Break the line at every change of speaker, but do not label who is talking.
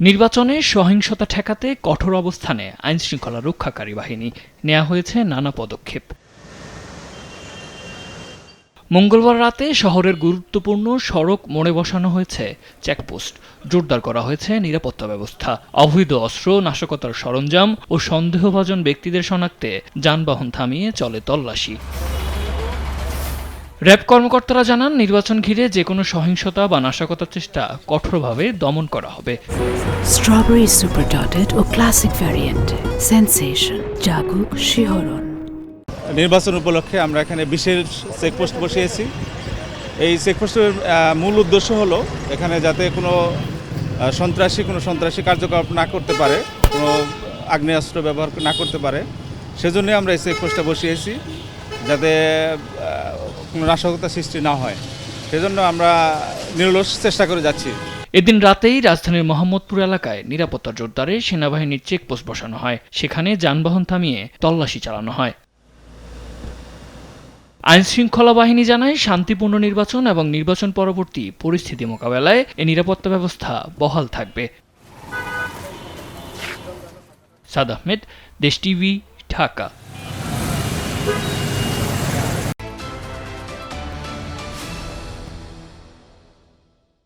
নির্বাচনে সহিংসতা ঠেকাতে কঠোর অবস্থানে আইনশৃঙ্খলা রক্ষাকারী বাহিনী নেওয়া হয়েছে নানা পদক্ষেপ। মঙ্গলবার রাতে শহরের গুরুত্বপূর্ণ সড়ক মোড়ে বসানো হয়েছে চেকপোস্ট, জোরদার করা হয়েছে নিরাপত্তা ব্যবস্থা। অবৈধ অস্ত্র, নাশকতার সরঞ্জাম ও সন্দেহভাজন ব্যক্তিদের শনাক্তে যানবাহন থামিয়ে চলে তল্লাশি। র্যাব কর্মকর্তারা জানান, নির্বাচন ঘিরে যে কোনো সহিংসতা বা নাশকতার চেষ্টা কঠোরভাবে দমন করা হবে।
স্ট্রবেরি সুপার ডটেড ও ক্লাসিক ভ্যারিয়েন্টে সেন্সেশন জাগুক শিহরণ।
নির্বাচন উপলক্ষে আমরা এখানে বিশেষ চেকপোস্ট বসিয়েছি। এই চেকপোস্টের মূল উদ্দেশ্য হলো এখানে যাতে কোনো সন্ত্রাসী কার্যকলাপ না করতে পারে, কোনো আগ্নেয়াস্ত্র ব্যবহার না করতে পারে। সেজন্য আমরা এই চেকপোস্টটা বসিয়েছি, যাতে কোনো নাশকতা সৃষ্টি না হয়। সেজন্য আমরা নিরলস চেষ্টা করে যাচ্ছি।
এদিন রাতেই রাজধানীর মোহাম্মদপুর এলাকায় নিরাপত্তা জোরদারে সেনাবাহিনীর চেকপোস্ট বসানো হয়। সেখানে যানবাহন থামিয়ে তল্লাশি চালানো হয়। আইনশৃঙ্খলা বাহিনী জানায়, শান্তিপূর্ণ নির্বাচন এবং নির্বাচন পরবর্তী পরিস্থিতি মোকাবেলায় এই নিরাপত্তা ব্যবস্থা বহাল থাকবে। সাদ আহমেদ, দেশ টিভি, ঢাকা।